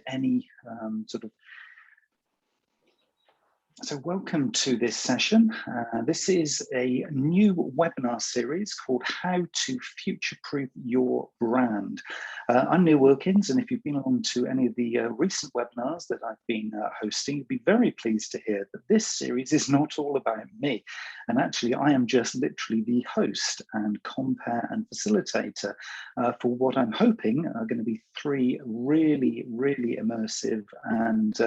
any So welcome to this session. This is a new webinar series called How to Future-Proof Your Brand. I'm Neil Wilkins, and if you've been on to any of the recent webinars that I've been hosting, you'll be very pleased to hear that this series is not all about me. And actually, I am just literally the host and compere and facilitator for what I'm hoping are going to be three really immersive and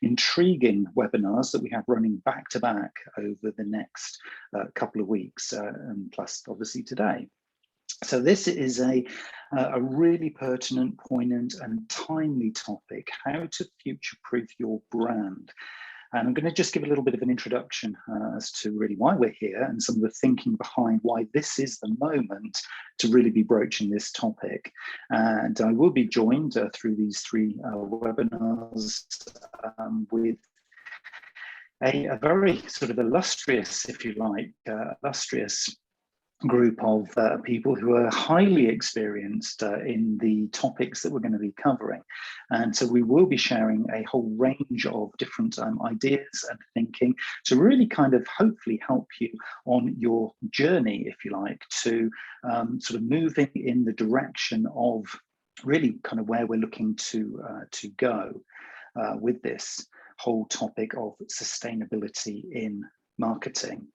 intriguing webinars that we have running back to back over the next couple of weeks, and plus obviously today. So this is a really pertinent, poignant and timely topic, how to future-proof your brand. And I'm going to just give a little bit of an introduction as to really why we're here and some of the thinking behind why this is the moment to really be broaching this topic. And I will be joined through these three webinars with a very sort of illustrious, if you like, illustrious group of people who are highly experienced in the topics that we're going to be covering. And so we will be sharing a whole range of different ideas and thinking to really kind of hopefully help you on your journey, if you like, to sort of moving in the direction of really kind of where we're looking to go with this whole topic of sustainability in marketing.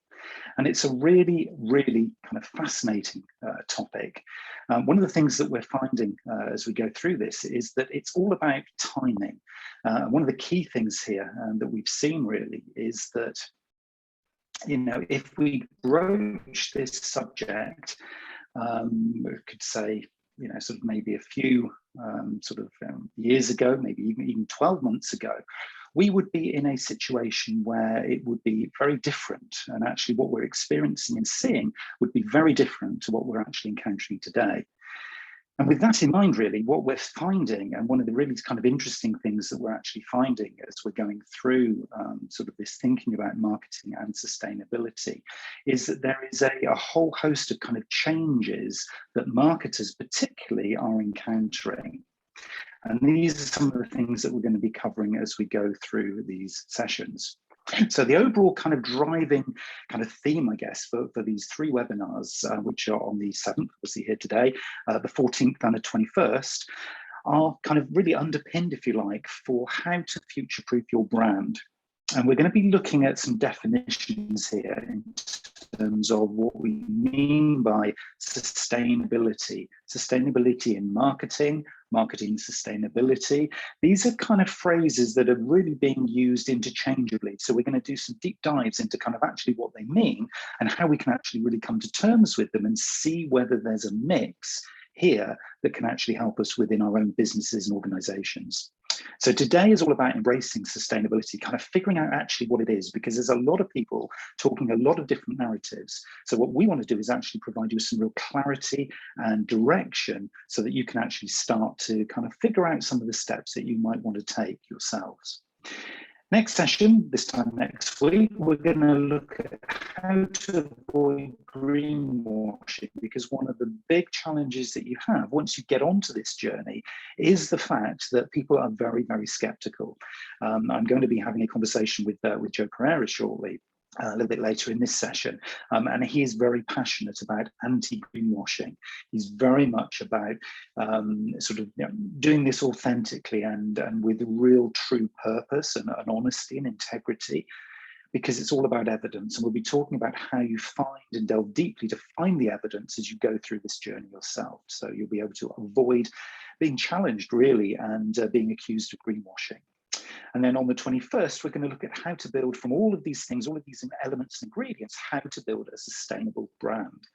And it's a really kind of fascinating topic. One of the things that we're finding as we go through this is that it's all about timing. One of the key things here that we've seen really is that, you know, if we broach this subject, we could say, you know, sort of maybe a few years ago, maybe even 12 months ago, we would be in a situation where it would be very different. And actually what we're experiencing and seeing would be very different to what we're actually encountering today. And with that in mind, really, what we're finding, and one of the really kind of interesting things that we're actually finding as we're going through sort of this thinking about marketing and sustainability, is that there is a whole host of kind of changes that marketers particularly are encountering. And these are some of the things that we're going to be covering as we go through these sessions. So the overall kind of driving kind of theme, I guess, for these three webinars, which are on the 7th, obviously here today, the 14th and the 21st, are kind of really underpinned, if you like, for how to future-proof your brand. And we're going to be looking at some definitions here in terms of what we mean by sustainability, sustainability in marketing, marketing sustainability. These are kind of phrases that are really being used interchangeably. So we're going to do some deep dives into kind of actually what they mean and how we can actually really come to terms with them and see whether there's a mix here that can actually help us within our own businesses and organizations. So today is all about embracing sustainability, kind of figuring out actually what it is, because there's a lot of people talking a lot of different narratives. So what we want to do is actually provide you with some real clarity and direction so that you can actually start to kind of figure out some of the steps that you might want to take yourselves. Next session, this time next week, we're going to look at how to avoid greenwashing, because one of the big challenges that you have once you get onto this journey is the fact that people are very skeptical. I'm going to be having a conversation with Joe Pereira shortly, a little bit later in this session, and he is very passionate about anti-greenwashing. He's very much about doing this authentically and with real true purpose and honesty and integrity, because it's all about evidence. And we'll be talking about how you find and delve deeply to find the evidence as you go through this journey yourself. So you'll be able to avoid being challenged really and being accused of greenwashing. And then on the 21st, we're going to look at how to build from all of these things, all of these elements and ingredients, how to build a sustainable brand.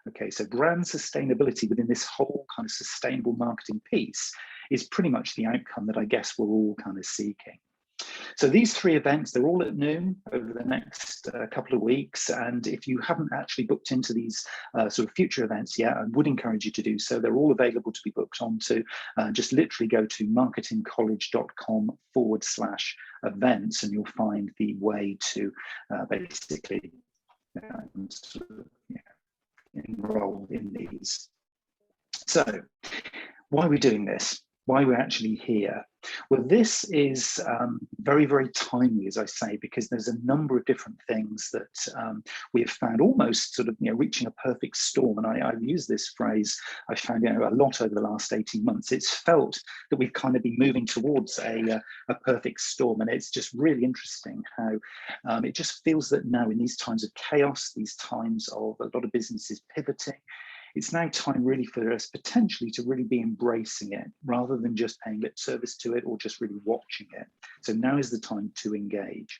Okay, so brand sustainability within this whole kind of sustainable marketing piece is pretty much the outcome that I guess we're all kind of seeking. So these three events, they're all at noon over the next couple of weeks. And if you haven't actually booked into these sort of future events yet, I would encourage you to do so. They're all available to be booked onto. Just literally go to marketingcollege.com/events and you'll find the way to basically enroll in these. So why are we doing this? why we're actually here. Well, this is very, very timely, as I say, because there's a number of different things that we have found almost sort of, reaching a perfect storm. And I've used this phrase, I found a lot over the last 18 months. It's felt that we've kind of been moving towards a perfect storm. And it's just really interesting how it just feels that now in these times of chaos, these times of a lot of businesses pivoting, it's now time really for us potentially to really be embracing it rather than just paying lip service to it or just really watching it. So now is the time to engage.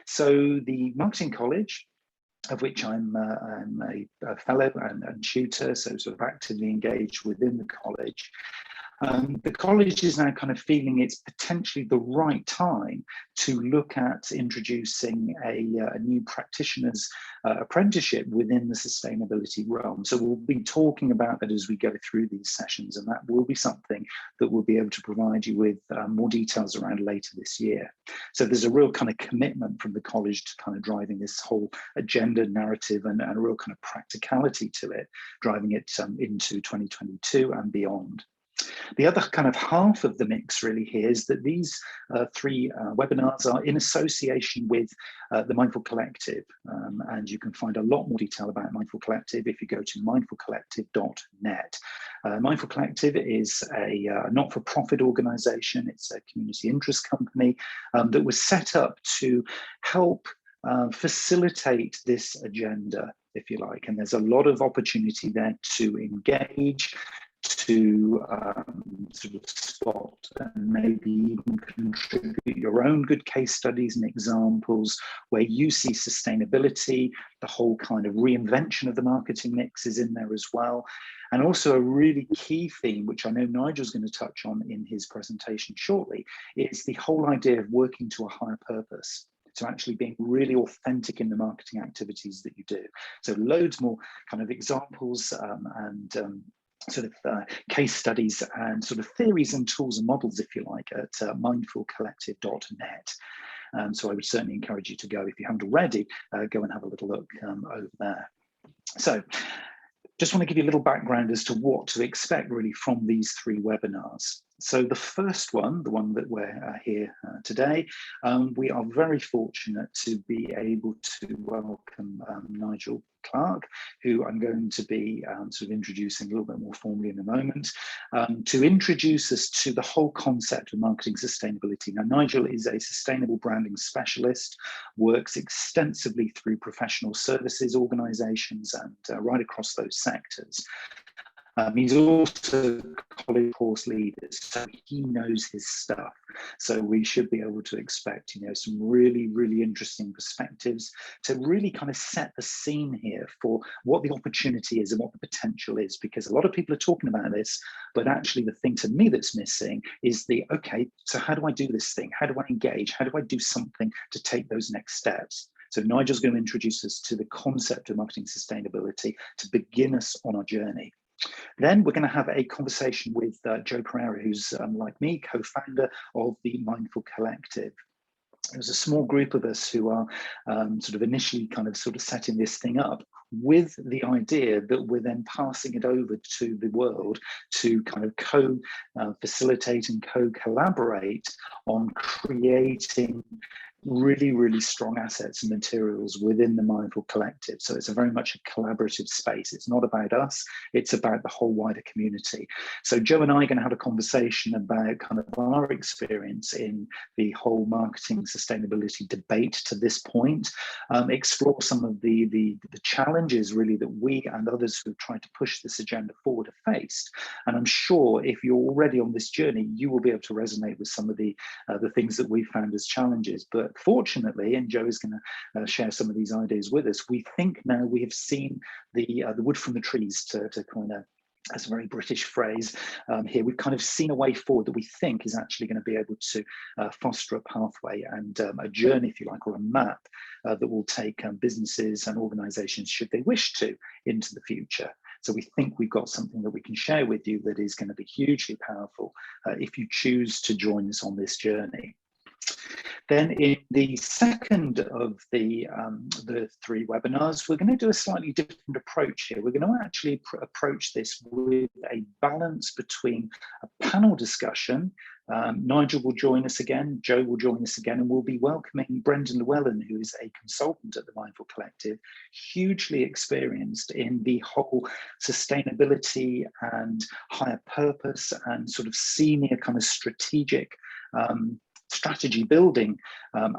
So the Marketing College, of which I'm a fellow and tutor, so sort of actively engaged within the college. The college is now kind of feeling it's potentially the right time to look at introducing a new practitioner's apprenticeship within the sustainability realm. So we'll be talking about that as we go through these sessions, and that will be something that we'll be able to provide you with more details around later this year. So there's a real kind of commitment from the college to kind of driving this whole agenda narrative and a real kind of practicality to it, driving it into 2022 and beyond. The other kind of half of the mix really here is that these three webinars are in association with the Mindful Collective, and you can find a lot more detail about Mindful Collective if you go to mindfulcollective.net. Mindful Collective is a not-for-profit organisation. It's a community interest company that was set up to help facilitate this agenda, if you like, and there's a lot of opportunity there to engage, to sort of spot and maybe even contribute your own good case studies and examples where you see sustainability, the whole kind of reinvention of the marketing mix is in there as well. And also a really key theme, which I know Nigel's going to touch on in his presentation shortly, is the whole idea of working to a higher purpose. So actually being really authentic in the marketing activities that you do. So loads more kind of examples and sort of case studies and sort of theories and tools and models, if you like, at mindfulcollective.net. So I would certainly encourage you to go, if you haven't already, go and have a little look over there. So just want to give you a little background as to what to expect really from these three webinars. So the first one, the one that we're here today, we are very fortunate to be able to welcome Nigel Clark, who I'm going to be sort of introducing a little bit more formally in a moment, to introduce us to the whole concept of marketing sustainability. Now, Nigel is a sustainable branding specialist, works extensively through professional services organisations and right across those sectors. He's also a college course leader, so he knows his stuff. So we should be able to expect, some really, really interesting perspectives to really kind of set the scene here for what the opportunity is and what the potential is, because a lot of people are talking about this, but actually the thing to me that's missing is okay, so how do I do this thing? How do I engage? How do I do something to take those next steps? So Nigel's going to introduce us to the concept of marketing sustainability to begin us on our journey. Then we're going to have a conversation with Joe Pereira, who's like me, co-founder of the Mindful Collective. There's a small group of us who are sort of initially sort of setting this thing up with the idea that we're then passing it over to the world to kind of co-facilitate and co-collaborate on creating really, really strong assets and materials within the Mindful Collective. So it's a very much a collaborative space. It's not about us, it's about the whole wider community. So Joe and I are going to have a conversation about kind of our experience in the whole marketing sustainability debate to this point, explore some of the challenges really that we and others who have tried to push this agenda forward have faced. And I'm sure if you're already on this journey, you will be able to resonate with some of the things that we found as challenges. But fortunately, and Joe is going to share some of these ideas with us, we think now we have seen the wood from the trees, to kind of, that's a very British phrase here. We've kind of seen a way forward that we think is actually going to be able to foster a pathway and a journey, if you like, or a map that will take businesses and organizations, should they wish to, into the future. So we think we've got something that we can share with you that is going to be hugely powerful if you choose to join us on this journey. Then in the second of the 3 webinars, we're going to do a slightly different approach here. We're going to actually approach this with a balance between a panel discussion. Nigel will join us again, Joe will join us again, and we'll be welcoming Brendan Llewellyn, who is a consultant at the Mindful Collective, hugely experienced in the whole sustainability and higher purpose and sort of senior kind of strategic strategy building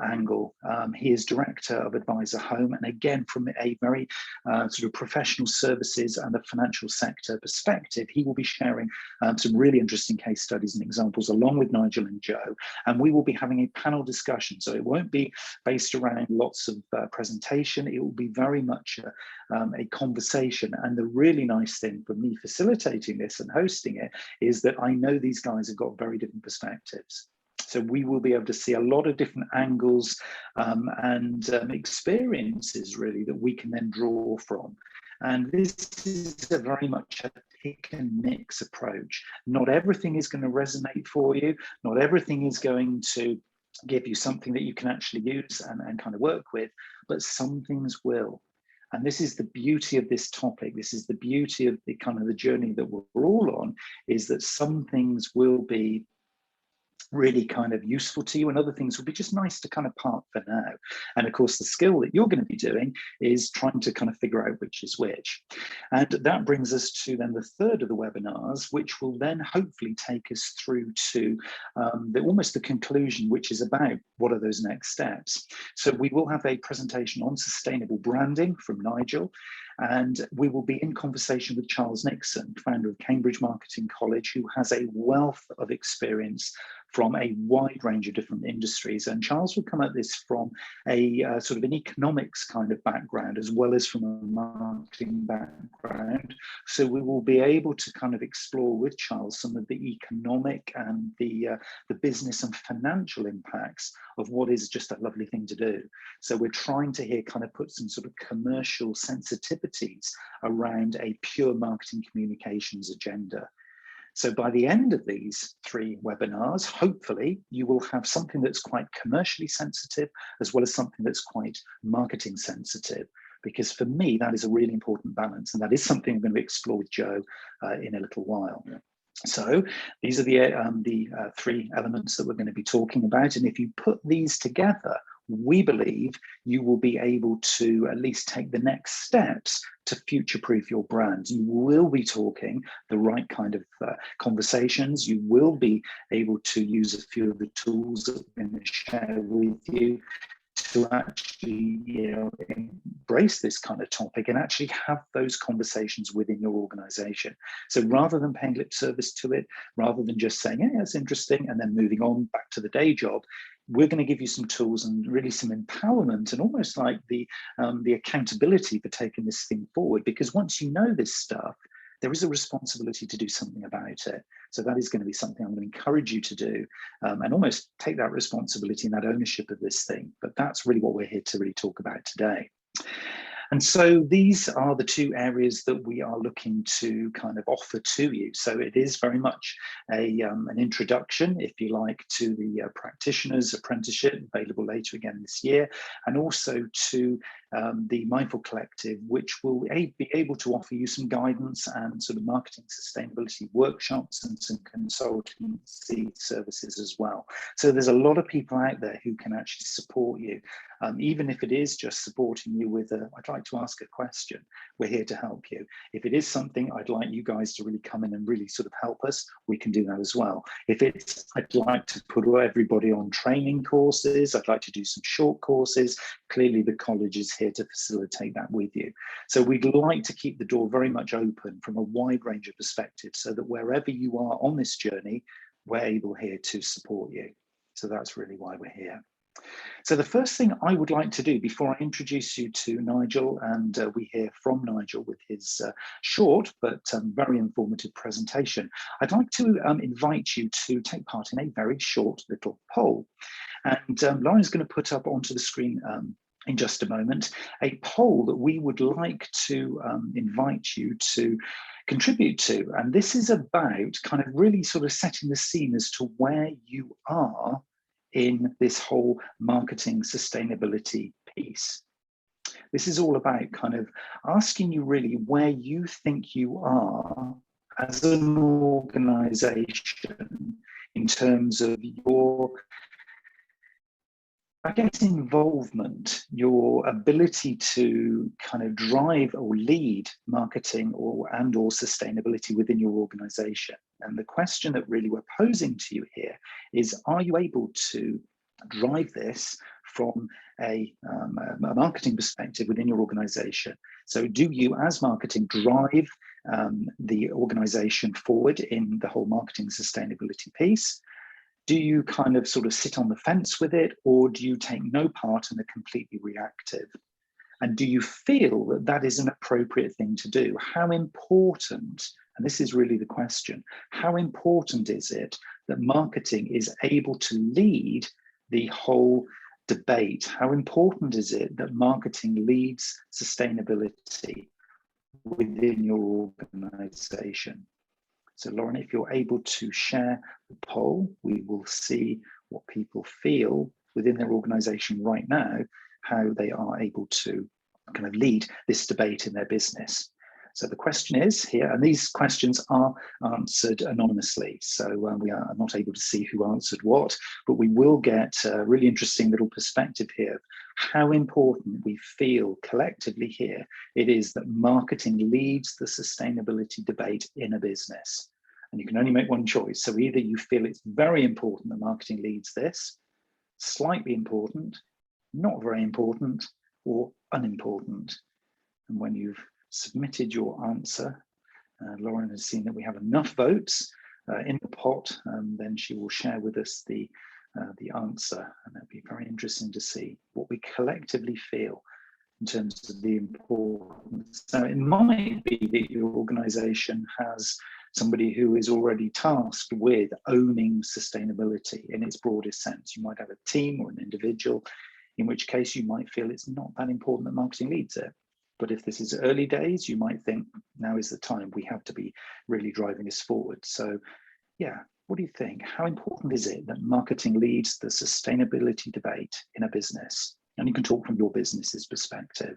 angle. He is director of Advisor Home, and again, from a very sort of professional services and the financial sector perspective, he will be sharing some really interesting case studies and examples along with Nigel and Joe, and we will be having a panel discussion. So it won't be based around lots of presentation, it will be very much a conversation. And the really nice thing for me facilitating this and hosting it is that I know these guys have got very different perspectives. So we will be able to see a lot of different angles and experiences really that we can then draw from. And this is a very much a pick and mix approach. Not everything is going to resonate for you. Not everything is going to give you something that you can actually use and kind of work with, but some things will. And this is the beauty of this topic. This is the beauty of the kind of the journey that we're all on, is that some things will be really kind of useful to you, and other things will be just nice to kind of park for now. And of course, the skill that you're going to be doing is trying to kind of figure out which is which. And that brings us to then the third of the webinars, which will then hopefully take us through to almost the conclusion, which is about what are those next steps. So we will have a presentation on sustainable branding from Nigel, and we will be in conversation with Charles Nixon, founder of Cambridge Marketing College, who has a wealth of experience from a wide range of different industries. And Charles will come at this from a sort of an economics kind of background, as well as from a marketing background. So we will be able to kind of explore with Charles some of the economic and the business and financial impacts of what is just a lovely thing to do. So we're trying to here kind of put some sort of commercial sensitivities around a pure marketing communications agenda. So by the end of these 3 webinars, hopefully you will have something that's quite commercially sensitive, as well as something that's quite marketing sensitive. Because for me, that is a really important balance. And that is something I'm going to explore with Joe in a little while. Yeah. So these are the 3 elements that we're going to be talking about. And if you put these together, we believe you will be able to at least take the next steps to future-proof your brand. You will be talking the right kind of conversations. You will be able to use a few of the tools that we're going to share with you to actually, embrace this kind of topic and actually have those conversations within your organization. So rather than paying lip service to it, rather than just saying, yeah, that's interesting, and then moving on back to the day job, we're going to give you some tools and really some empowerment and almost like the accountability for taking this thing forward. Because once you know this stuff, there is a responsibility to do something about it. So that is going to be something I'm going to encourage you to do and almost take that responsibility and that ownership of this thing. But that's really what we're here to really talk about today. And so these are the 2 areas that we are looking to kind of offer to you. So it is very much an introduction, if you like, to the practitioner's apprenticeship, available later again this year, and also to the Mindful Collective, which will be able to offer you some guidance and sort of marketing sustainability workshops and some consultancy services as well. So there's a lot of people out there who can actually support you, even if it is just supporting you with I'd like to ask a question. We're here to help you. If it is something I'd like you guys to really come in and really sort of help us, we can do that as well. If it's I'd like to put everybody on training courses, I'd like to do some short courses, clearly the college is here to facilitate that with you. So we'd like to keep the door very much open from a wide range of perspectives, so that wherever you are on this journey, we're able here to support you. So that's really why we're here. So the first thing I would like to do before I introduce you to Nigel, and we hear from Nigel with his short but very informative presentation, I'd like to invite you to take part in a very short little poll. And Lauren's going to put up onto the screen in just a moment a poll that we would like to invite you to contribute to. And this is about kind of really sort of setting the scene as to where you are in this whole marketing sustainability piece. This is all about kind of asking you really where you think you are as an organization in terms of your, I guess, involvement, your ability to kind of drive or lead marketing or sustainability within your organization. And the question that really we're posing to you here is, are you able to drive this from a marketing perspective within your organization? So do you, as marketing, drive the organization forward in the whole marketing sustainability piece? Do you kind of sort of sit on the fence with it, or do you take no part and are completely reactive? And do you feel that that is an appropriate thing to do? How important, and this is really the question, how important is it that marketing is able to lead the whole debate? How important is it that marketing leads sustainability within your organization? So Lauren, if you're able to share the poll, we will see what people feel within their organization right now, how they are able to kind of lead this debate in their business. So the question is here, and these questions are answered anonymously. So we are not able to see who answered what, but we will get a really interesting little perspective here, how important we feel collectively here it is that marketing leads the sustainability debate in a business. And you can only make one choice. So either you feel it's very important that marketing leads this, slightly important, not very important, or unimportant. And when you've submitted your answer, Lauren has seen that we have enough votes in the pot, then she will share with us the answer, and that'd be very interesting to see what we collectively feel in terms of the importance. So it might be that your organization has somebody who is already tasked with owning sustainability in its broadest sense. You might have a team or an individual, in which case you might feel it's not that important that marketing leads it. But if this is early days, you might think now is the time, we have to be really driving this forward. So yeah, what do you think? How important is it that marketing leads the sustainability debate in a business? And you can talk from your business's perspective.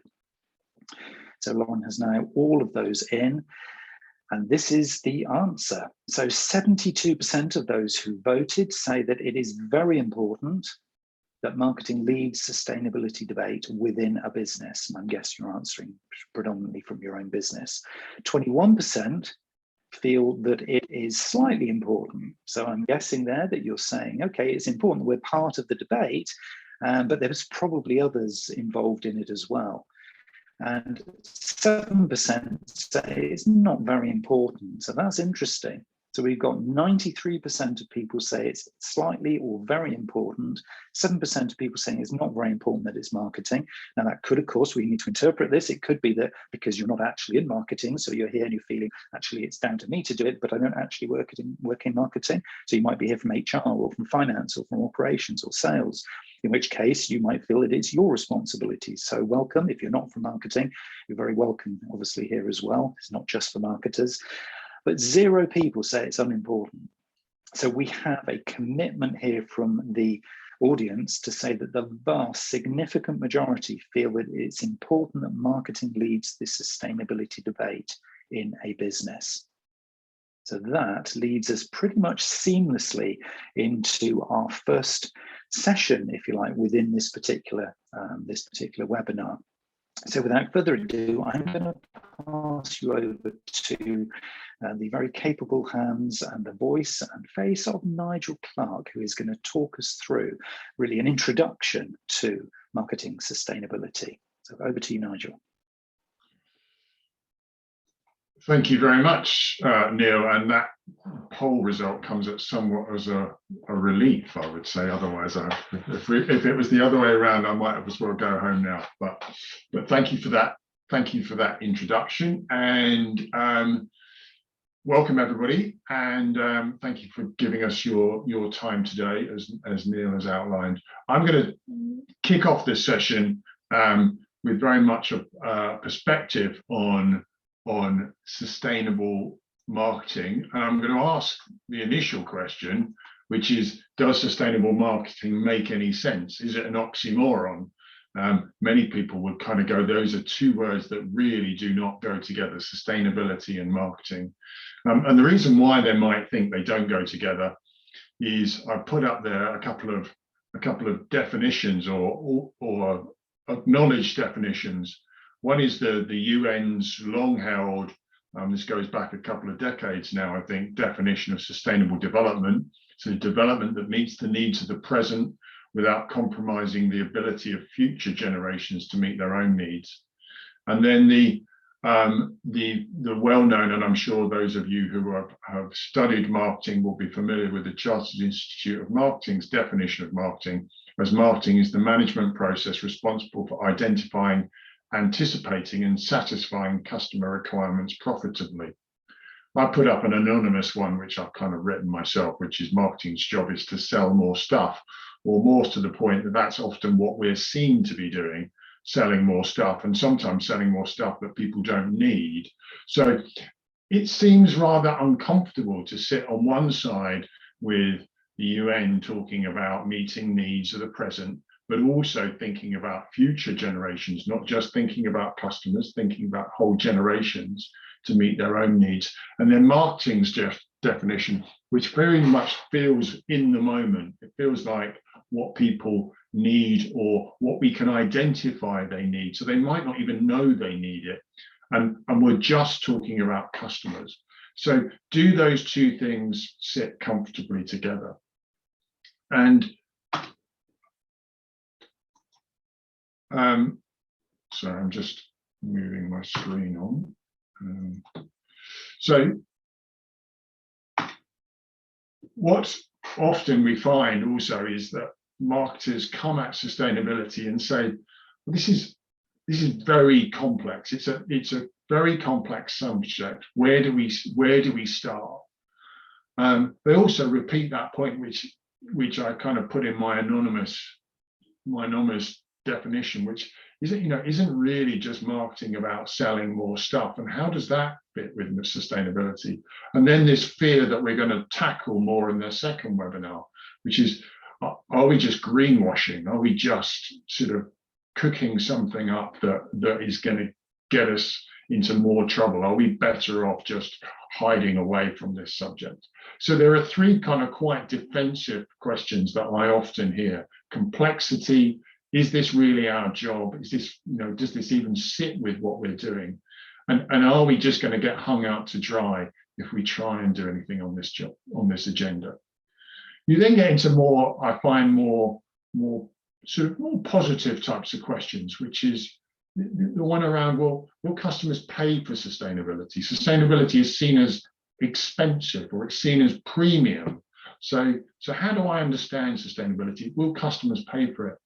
So Lauren has now all of those in, and this is the answer. So 72% of those who voted say that it is very important that marketing leads sustainability debate within a business. And I guess you're answering predominantly from your own business. 21% feel that it is slightly important. So I'm guessing there that you're saying, okay, it's important that we're part of the debate, but there's probably others involved in it as well. And 7% say it's not very important. So that's interesting. So we've got 93% of people say it's slightly or very important, 7% of people saying it's not very important that it's marketing. Now that could, of course, we need to interpret this. It could be that because you're not actually in marketing, so you're here and you're feeling, actually it's down to me to do it, but I don't actually work in marketing. So you might be here from HR or from finance or from operations or sales, in which case you might feel that it's your responsibility. So welcome. If you're not from marketing, you're very welcome, obviously, here as well. It's not just for marketers. But 0 people say it's unimportant. So we have a commitment here from the audience to say that the vast, significant majority feel that it's important that marketing leads this sustainability debate in a business. So that leads us pretty much seamlessly into our first session, if you like, within this particular webinar. So without further ado, I'm going to pass you over to the very capable hands and the voice and face of Nigel Clark, who is going to talk us through really an introduction to marketing sustainability. So over to you, Nigel. Thank you very much, Neil. And that poll result comes at somewhat as a relief, I would say. Otherwise, if it was the other way around, I might have as well go home now. But thank you for that. Thank you for that introduction, and welcome everybody. And thank you for giving us your time today, as Neil has outlined. I'm going to kick off this session with very much a perspective on sustainable marketing. And I'm going to ask the initial question, which is, does sustainable marketing make any sense? Is it an oxymoron? Many people would kind of go, those are two words that really do not go together, sustainability and marketing. And the reason why they might think they don't go together is I put up there a couple of definitions or acknowledged definitions. One is the UN's long-held, this goes back a couple of decades now, I think, definition of sustainable development. So development that meets the needs of the present without compromising the ability of future generations to meet their own needs. And then the well-known, and I'm sure those of you who have studied marketing will be familiar with the Chartered Institute of Marketing's definition of marketing, as marketing is the management process responsible for identifying, anticipating and satisfying customer requirements profitably. I put up an anonymous one, which I've kind of written myself, which is marketing's job is to sell more stuff, or more to the point that that's often what we're seen to be doing, selling more stuff, and sometimes selling more stuff that people don't need. So it seems rather uncomfortable to sit on one side with the UN talking about meeting needs of the present, but also thinking about future generations, not just thinking about customers, thinking about whole generations to meet their own needs. And then marketing's definition, which very much feels in the moment. It feels like what people need or what we can identify they need. So they might not even know they need it. And we're just talking about customers. So do those two things sit comfortably together? And sorry, I'm just moving my screen on. So what often we find also is that marketers come at sustainability and say, well, this is very complex. It's a very complex subject. Where do we start? They also repeat that point, which I kind of put in my anonymous definition, which isn't really just marketing about selling more stuff, and how does that fit with sustainability? And then this fear that we're going to tackle more in the second webinar, which is, are we just greenwashing? Are we just sort of cooking something up that is going to get us into more trouble? Are we better off just hiding away from this subject? So there are three kind of quite defensive questions that I often hear. Complexity. Is this really our job? Is this, does this even sit with what we're doing? And are we just going to get hung out to dry if we try and do anything on this job, on this agenda? You then get into more, I find more positive types of questions, which is the one around, well, will customers pay for sustainability? Sustainability is seen as expensive, or it's seen as premium. So how do I understand sustainability? Will customers pay for it?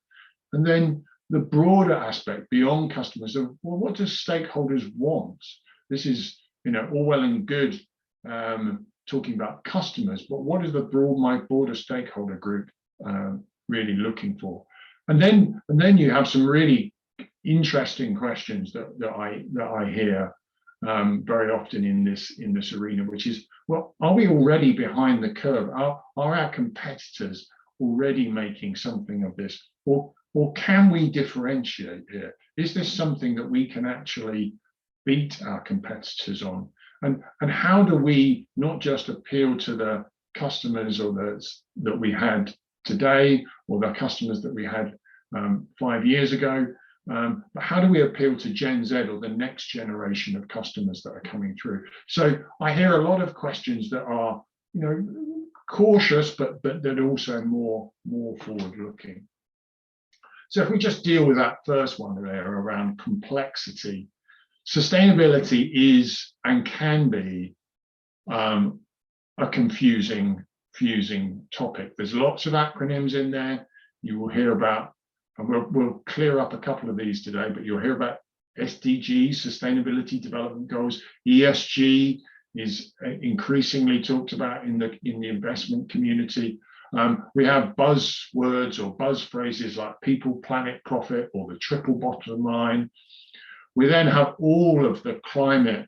And then the broader aspect beyond customers of, well, what do stakeholders want? This is, all well and good talking about customers, but what is my broader stakeholder group really looking for? And then you have some really interesting questions that I hear very often in this arena, which is, well, are we already behind the curve? Are our competitors already making something of this? Or can we differentiate here? Is this something that we can actually beat our competitors on? And how do we not just appeal to the customers that we had today, or the customers that we had 5 years ago, but how do we appeal to Gen Z, or the next generation of customers that are coming through? So I hear a lot of questions that are, cautious, but that also more forward-looking. So if we just deal with that first one there around complexity, sustainability is and can be a confusing topic. There's lots of acronyms in there. You will hear about, and we'll clear up a couple of these today, but you'll hear about SDGs, Sustainability Development Goals. ESG is increasingly talked about in the investment community. We have buzzwords or buzz phrases like people, planet, profit, or the triple bottom line. We then have all of the climate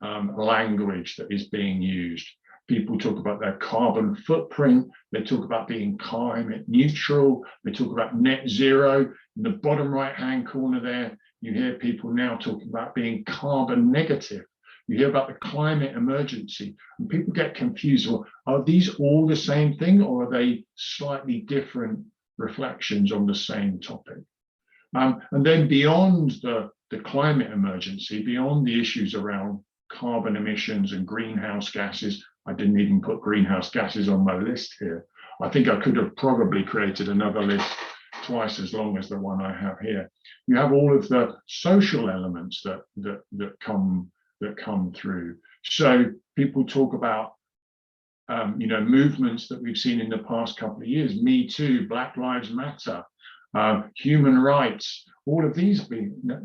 language that is being used. People talk about their carbon footprint. They talk about being climate neutral. They talk about net zero. In the bottom right-hand corner there, you hear people now talking about being carbon negative. You hear about the climate emergency, and people get confused. Well, are these all the same thing, or are they slightly different reflections on the same topic? And then beyond the climate emergency, beyond the issues around carbon emissions and greenhouse gases, I didn't even put greenhouse gases on my list here. I think I could have probably created another list twice as long as the one I have here. You have all of the social elements that come through. So people talk about movements that we've seen in the past couple of years: Me Too, Black Lives Matter, human rights. All of these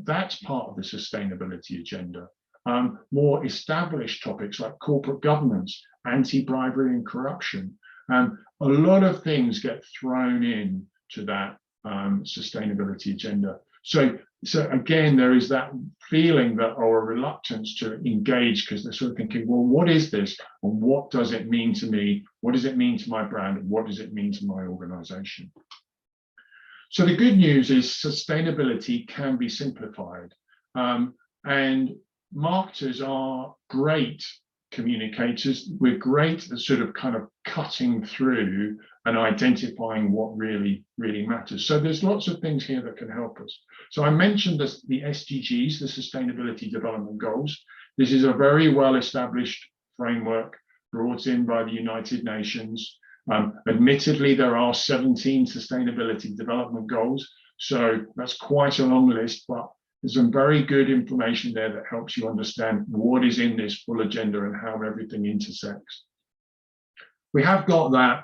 that's part of the sustainability agenda. More established topics like corporate governance, anti-bribery and corruption. A lot of things get thrown in to that sustainability agenda. So again, there is that feeling that, or a reluctance to engage, because they're sort of thinking, well, what is this? And what does it mean to me? What does it mean to my brand? And what does it mean to my organization? So the good news is sustainability can be simplified. And marketers are great communicators. We're great at sort of kind of cutting through and identifying what really matters. So there's lots of things here that can help us. So I mentioned the SDGs, the Sustainability Development Goals. This is a very well-established framework brought in by the United Nations. Admittedly, there are 17 Sustainability Development Goals, so that's quite a long list, but there's some very good information there that helps you understand what is in this full agenda and how everything intersects. We have got that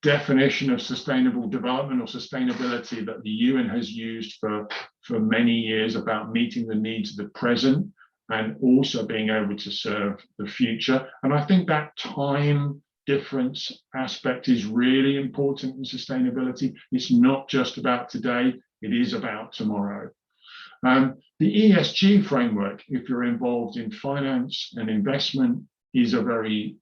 definition of sustainable development or sustainability that the UN has used for many years, about meeting the needs of the present and also being able to serve the future. And I think that time difference aspect is really important in sustainability. It's not just about today, it is about tomorrow. The ESG framework, if you're involved in finance and investment, is a very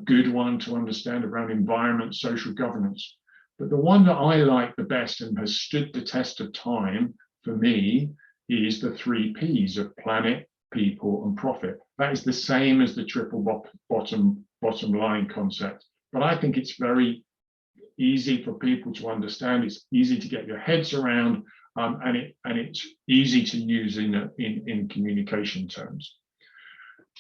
good one to understand around environment, social governance. But the one that I like the best and has stood the test of time for me is the 3 Ps of planet, people, and profit. That is the same as the triple bottom line concept. But I think it's very easy for people to understand. It's easy to get your heads around, and it's easy to use in communication terms.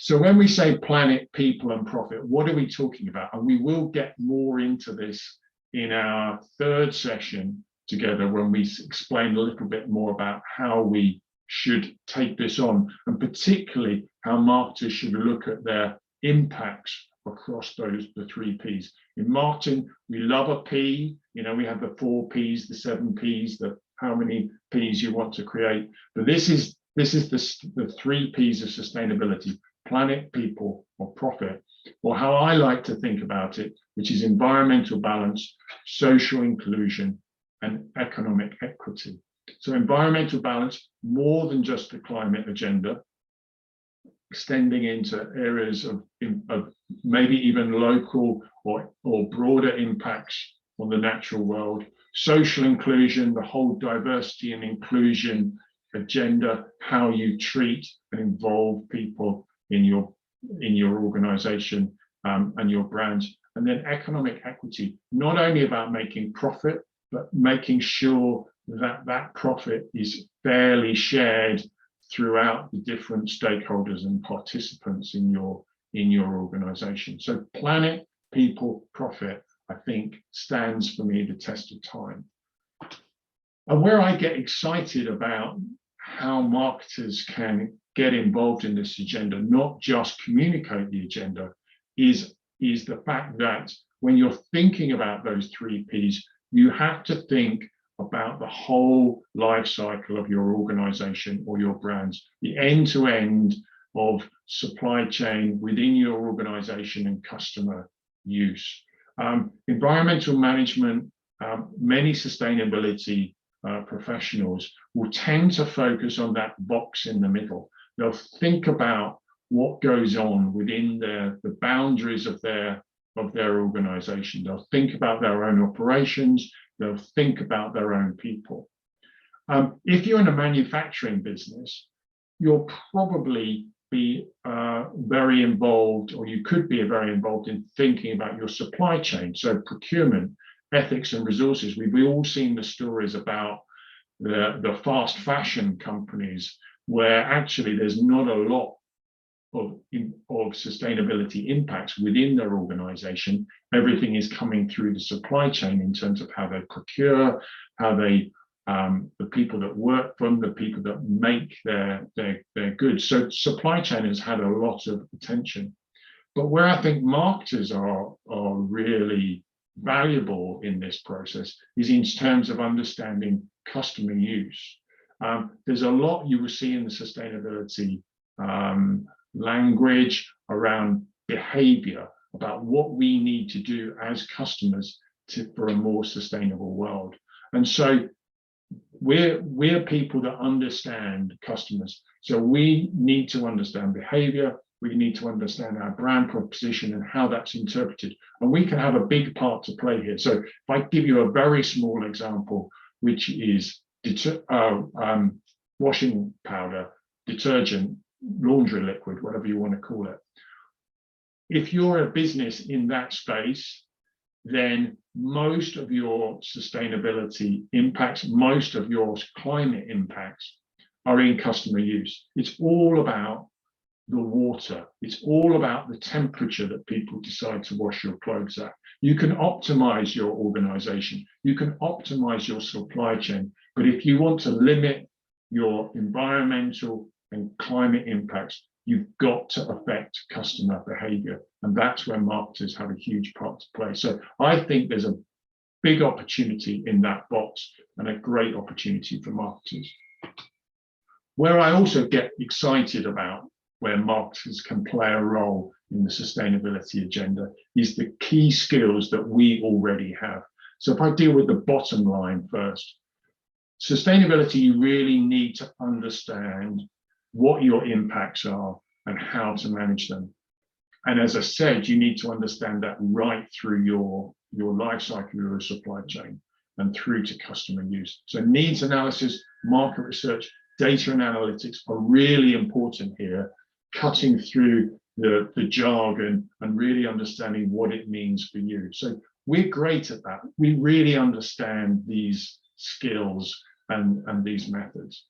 So when we say planet, people, and profit, what are we talking about? And we will get more into this in our 3rd session together, when we explain a little bit more about how we should take this on, and particularly how marketers should look at their impacts across the 3 Ps. In marketing, we love a P. We have the 4 Ps, the 7 Ps, the how many Ps you want to create. But this is the 3 Ps of sustainability: planet, people, or profit, or how I like to think about it, which is environmental balance, social inclusion, and economic equity. So environmental balance, more than just the climate agenda, extending into areas of maybe even local or broader impacts on the natural world. Social inclusion, the whole diversity and inclusion agenda, how you treat and involve people in your organization and your brands. And then economic equity, not only about making profit, but making sure that that profit is fairly shared throughout the different stakeholders and participants in your organization. So planet, people, profit, I think, stands for me the test of time. And where I get excited about how marketers can get involved in this agenda, not just communicate the agenda, is the fact that when you're thinking about those 3 Ps, you have to think about the whole life cycle of your organization or your brands, the end-to-end of supply chain within your organization and customer use. Environmental management, many sustainability professionals will tend to focus on that box in the middle. They'll think about what goes on within the boundaries of their organization. They'll think about their own operations, they'll think about their own people. If you're in a manufacturing business, you'll probably be very involved, or you could be very involved in thinking about your supply chain. So procurement, ethics and resources. We've all seen the stories about the fast fashion companies where actually there's not a lot of sustainability impacts within their organization. Everything is coming through the supply chain in terms of how they procure, how they the people that work for them, the people that make their goods. So supply chain has had a lot of attention. But where I think marketers are really valuable in this process is in terms of understanding customer use. There's a lot you will see in the sustainability language around behavior, about what we need to do as customers for a more sustainable world. And so we're people that understand customers. So we need to understand behavior, we need to understand our brand proposition and how that's interpreted. And we can have a big part to play here. So if I give you a very small example, which is washing powder, detergent, laundry liquid, whatever you want to call it. If you're a business in that space, then most of your sustainability impacts, most of your climate impacts are in customer use. It's all about the water. It's all about the temperature that people decide to wash your clothes at. You can optimize your organization. You can optimize your supply chain. But if you want to limit your environmental and climate impacts, you've got to affect customer behavior. And that's where marketers have a huge part to play. So I think there's a big opportunity in that box and a great opportunity for marketers. Where I also get excited about where marketers can play a role in the sustainability agenda is the key skills that we already have. So if I deal with the bottom line first, sustainability, you really need to understand what your impacts are and how to manage them. And as I said, you need to understand that right through your life cycle, your supply chain, and through to customer use. So needs analysis, market research, data and analytics are really important here, cutting through the jargon and really understanding what it means for you. So we're great at that. We really understand these skills and these methods.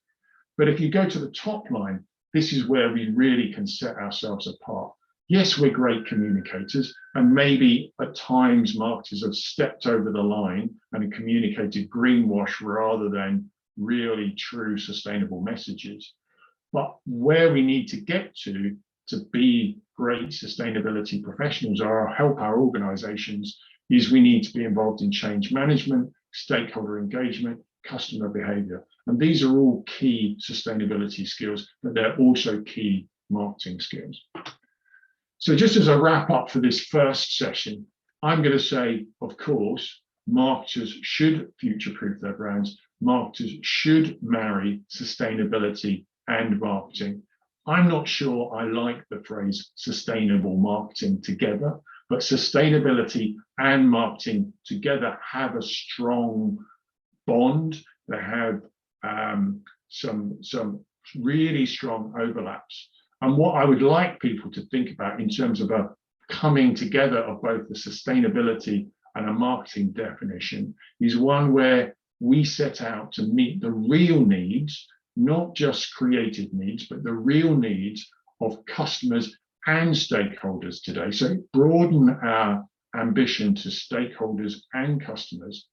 But if you go to the top line, this is where we really can set ourselves apart. Yes, we're great communicators, and maybe at times marketers have stepped over the line and communicated greenwash rather than really true sustainable messages. But where we need to get to be great sustainability professionals or help our organizations is we need to be involved in change management, stakeholder engagement, customer behavior. And these are all key sustainability skills, but they're also key marketing skills. So just as a wrap up for this first session, I'm going to say, of course, marketers should future-proof their brands. Marketers should marry sustainability and marketing. I'm not sure I like the phrase sustainable marketing together, but sustainability and marketing together have a strong bond. They have some really strong overlaps. And what I would like people to think about in terms of a coming together of both the sustainability and a marketing definition is one where we set out to meet the real needs, not just creative needs, but the real needs of customers and stakeholders today. So broaden our ambition to stakeholders and customers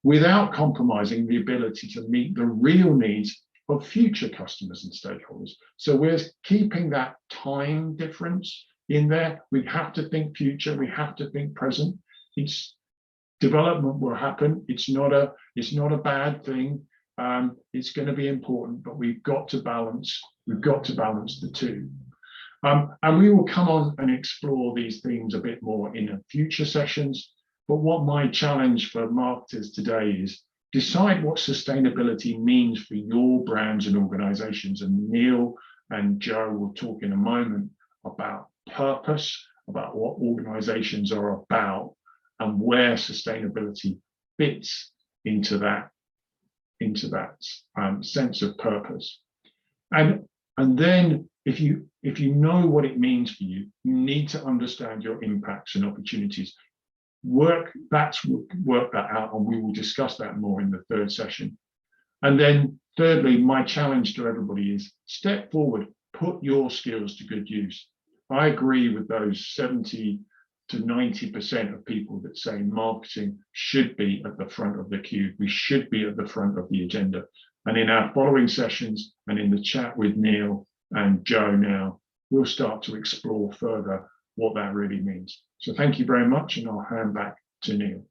without compromising the ability to meet the real needs of future customers and stakeholders. So we're keeping that time difference in there. We have to think future, we have to think present. It's development will happen. It's not a bad thing. It's going to be important, but we've got to balance the two. And we will come on and explore these themes a bit more in future sessions. But what my challenge for marketers today is decide what sustainability means for your brands and organizations. And Neil and Joe will talk in a moment about purpose, about what organizations are about, and where sustainability fits into that sense of purpose. And then if you know what it means for you, you need to understand your impacts and opportunities. Work that out, and we will discuss that more in the third session. And then thirdly, my challenge to everybody is step forward, put your skills to good use. I agree with those 70 to 90% of people that say marketing should be at the front of the queue. We should be at the front of the agenda. And in our following sessions and in the chat with Neil and Joe now, we'll start to explore further what that really means. So thank you very much, and I'll hand back to Neil.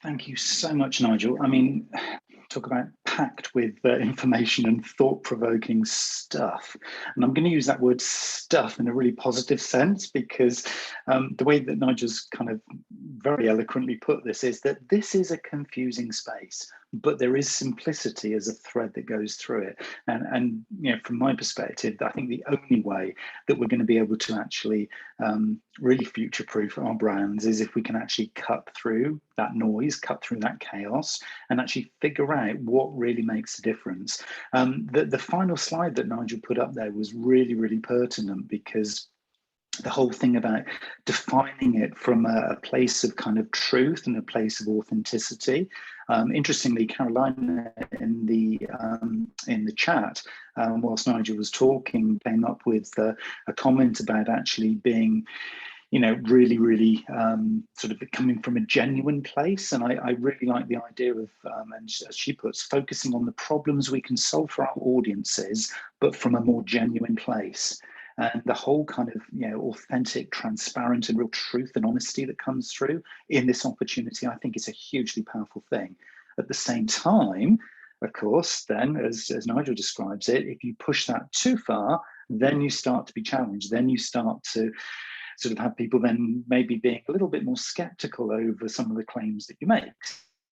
Thank you so much, Nigel. I mean, talk about packed with information and thought-provoking stuff. And I'm going to use that word stuff in a really positive sense, because the way that Nigel's kind of very eloquently put this is that this is a confusing space, but there is simplicity as a thread that goes through it. And you know, from my perspective, I think the only way that we're going to be able to actually really future-proof our brands is if we can actually cut through that noise, cut through that chaos, and actually figure out what really makes a difference. The final slide that Nigel put up there was really, really pertinent, because the whole thing about defining it from a place of kind of truth and a place of authenticity. Interestingly, Carolina in the chat, whilst Nigel was talking, came up with a comment about actually being, you know, really, really sort of coming from a genuine place. And I really like the idea of, and as she puts, focusing on the problems we can solve for our audiences, but from a more genuine place. And the whole kind of, you know, authentic, transparent and real truth and honesty that comes through in this opportunity, I think is a hugely powerful thing. At the same time, of course, then, as Nigel describes it, if you push that too far, then you start to be challenged. Then you start to sort of have people then maybe being a little bit more skeptical over some of the claims that you make.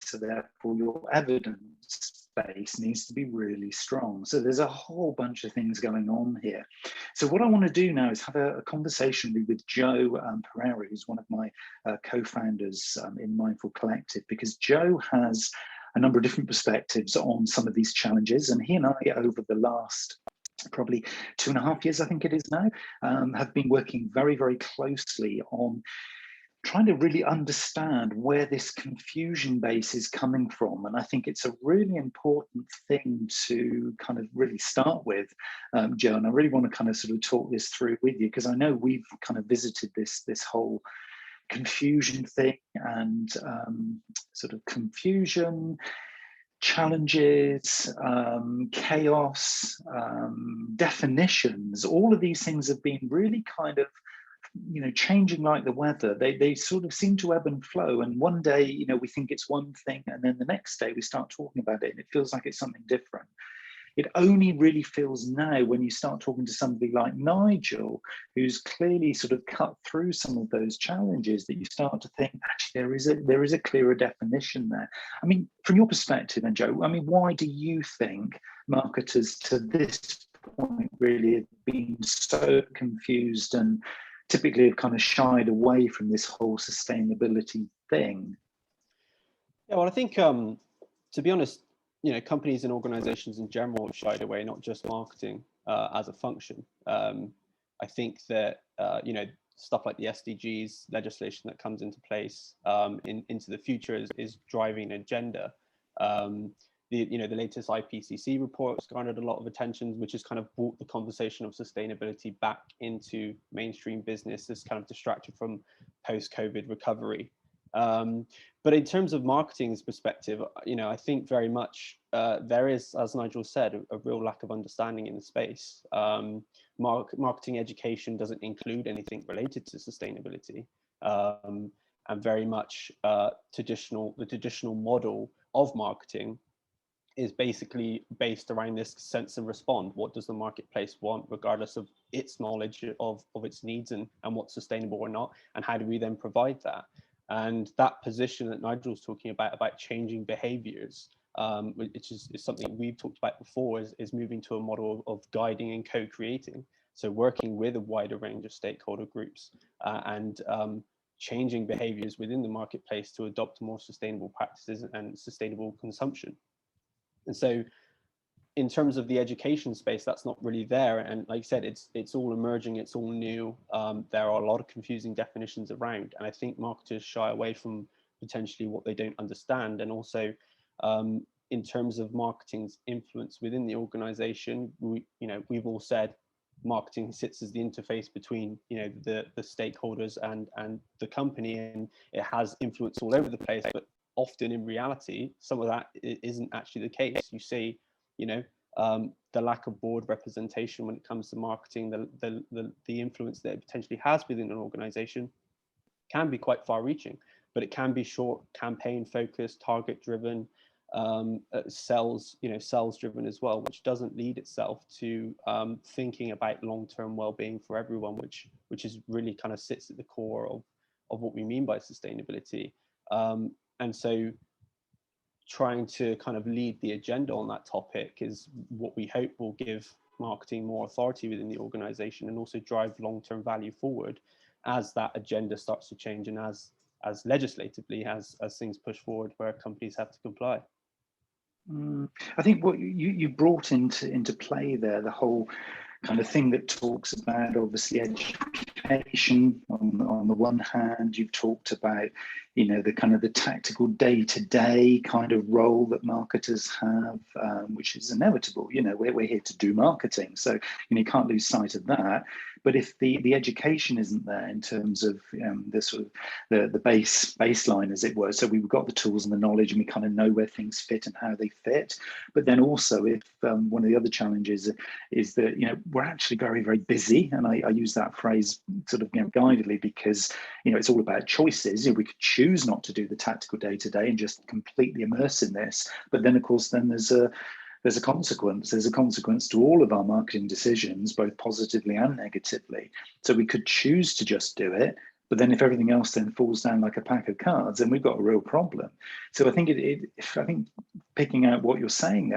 So therefore, your evidence base needs to be really strong. So there's a whole bunch of things going on here. So what I want to do now is have a conversation with Joe Pereira, who's one of my co-founders in Mindful Collective, because Joe has a number of different perspectives on some of these challenges. And he and I, over the last probably 2.5 years, I think it is now, have been working very, very closely on trying to really understand where this confusion base is coming from. And I think it's a really important thing to kind of really start with, Joe, and I really want to kind of sort of talk this through with you, because I know we've kind of visited this whole confusion thing and sort of confusion, challenges, chaos, definitions. All of these things have been really kind of, you know, changing like the weather. They sort of seem to ebb and flow, and one day, you know, we think it's one thing, and then the next day we start talking about it and it feels like it's something different. It only really feels now when you start talking to somebody like Nigel, who's clearly sort of cut through some of those challenges, that you start to think, actually, there is a clearer definition there. I mean, from your perspective, and Joe, I mean, why do you think marketers to this point really have been so confused and typically have kind of shied away from this whole sustainability thing? Yeah, well, I think, to be honest, you know, companies and organizations in general have shied away, not just marketing as a function. I think that, you know, stuff like the SDGs legislation that comes into place into the future is driving an agenda. The latest IPCC report has garnered a lot of attention, which has kind of brought the conversation of sustainability back into mainstream business, as kind of distracted from post-COVID recovery. But in terms of marketing's perspective, you know, I think very much there is, as Nigel said, a real lack of understanding in the space. Marketing education doesn't include anything related to sustainability, and very much the traditional model of marketing is basically based around this sense and respond. What does the marketplace want, regardless of its knowledge of its needs and what's sustainable or not, and how do we then provide that? And that position that Nigel's talking about changing behaviors, which is something we've talked about before, is moving to a model of guiding and co-creating. So working with a wider range of stakeholder groups and changing behaviors within the marketplace to adopt more sustainable practices and sustainable consumption. And so in terms of the education space, that's not really there. And like I said, it's all emerging, it's all new. There are a lot of confusing definitions around. And I think marketers shy away from potentially what they don't understand. And also in terms of marketing's influence within the organization, we've all said marketing sits as the interface between the stakeholders and the company, and it has influence all over the place. But often in reality, some of that isn't actually the case. You see, the lack of board representation when it comes to marketing, the influence that it potentially has within an organization can be quite far reaching, but it can be short, campaign focused, target driven, sales driven as well, which doesn't lead itself to thinking about long-term well-being for everyone, which is really kind of sits at the core of what we mean by sustainability. And so trying to kind of lead the agenda on that topic is what we hope will give marketing more authority within the organization, and also drive long-term value forward as that agenda starts to change, and as legislatively as things push forward where companies have to comply. I think what you brought into play there, the whole kind of thing that talks about obviously education on the one hand. You've talked about the kind of the tactical day-to-day kind of role that marketers have, which is inevitable. We're here to do marketing, so you can't lose sight of that. But if the education isn't there in terms of the sort of the baseline, as it were, so we've got the tools and the knowledge, and we kind of know where things fit and how they fit. But then also, if one of the other challenges is that we're actually very, very busy, and I use that phrase sort of guidedly, because it's all about choices. We could choose not to do the tactical day-to-day and just completely immerse in this, but then of course there's a consequence. There's a consequence to all of our marketing decisions, both positively and negatively. So we could choose to just do it, but then if everything else then falls down like a pack of cards, then we've got a real problem. So I think I think picking out what you're saying